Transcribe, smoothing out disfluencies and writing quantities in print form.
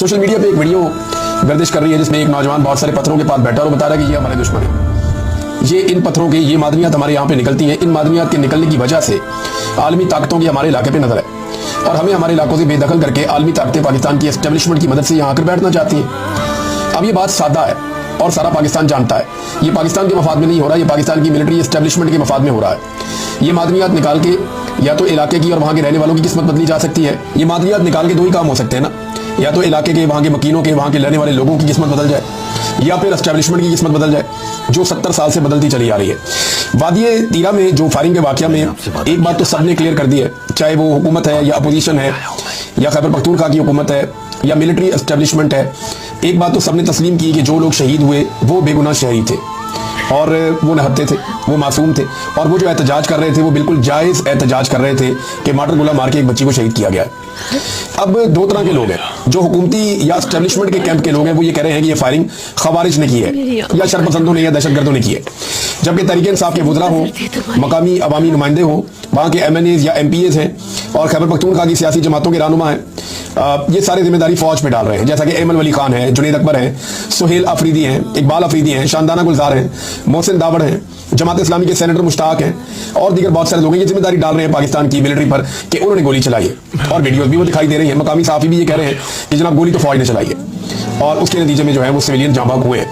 Social media पे एक video गर्दिश कर रही है जिसमें एक नौजवान बहुत सारे पत्थरों के पास बैठा और बता रहा है कि ये हमारे दुश्मन है। ये इन पत्थरों के ये मादनियात हमारे यहाँ पे निकलती हैं। इन मादनियात के निकलने की वजह से आलमी ताकतों की हमारे इलाके पे नजर है और हमें हमारे इलाकों से बेदखल करके आलमी ताकतें पाकिस्तान की एस्टेब्लिशमेंट की मदद से यहाँ आकर बैठना चाहती हैं। अब ये बात सादा है और सारा पाकिस्तान जानता है। ये पाकिस्तान के मफाद में नहीं हो रहा, ये पाकिस्तान की मिलिट्री एस्टेब्लिशमेंट के मफाद में हो रहा है। ये मादनियात निकाल के या तो इलाके की और वहाँ के रहने वालों की किस्मत बदली जा सकती है। ये मादनियात निकाल के दो ही काम हो सकते हैं ना, या तो इलाके के वहाँ के मकीनों के वहाँ के रहने वाले लोगों की किस्मत बदल जाए या फिर एस्टेब्लिशमेंट की किस्मत बदल जाए जो 70 साल से बदलती चली आ रही है। वादिये तीरा में जो फायरिंग के वाकया में एक बात तो सबने क्लियर कर दी है, चाहे वो हुकूमत है या अपोजिशन है या खैबर पख्तूनख्वा की हुकूमत है या मिलिट्री एस्टेब्लिशमेंट है, एक बात तो सबने तस्लीम की कि जो लोग शहीद हुए वो बेगुनाह शहीद थे और वो निहत्थे थे, वो मासूम थे और वो जो एहतजाज कर रहे थे वो बिल्कुल जायज़ एहतजाज कर रहे थे कि मार्टर गोला मार के एक बच्ची को शहीद किया गया है। अब दो तरह के लोग हैं, जो हुकूमती या एस्टेब्लिशमेंट के कैंप के लोग हैं वो ये कह रहे हैं कि ये फायरिंग खवारिज ने की है या शरपसंदों ने या दहशतगर्दों ने की है, जबकि तहरीक इंसाफ के वुज़रा हों, मकामी अवामी नुमाइंदे हों, वहाँ के MNAs या MPAs हैं और खैबर पख्तूनख्वा की सियासी जमातों के रहनुमा हैं, ये सारी जिम्मेदारी फौज पे डाल रहे हैं। जैसा कि एमन वली खान है, जुनैद अकबर हैं, सुहेल अफरीदी हैं, इकबाल अफरीदी हैं, शानदाना गुलजार हैं, मोहसिन दावड़ हैं, जमात इस्लामी के सेनेटर मुश्ताक हैं और दीगर बहुत सारे लोग हैं। ये जिम्मेदारी डाल रहे हैं पाकिस्तान की मिलिट्री पर कि उन्होंने गोली चलाई है और वीडियोस भी वो दिखाई दे रही है। मकामी सहाफ़ी भी ये कह रहे हैं कि जनाब गोली तो फौज ने चलाई है और उसके नतीजे में जो है वो सिविलियन जाँ बाग हुए हैं।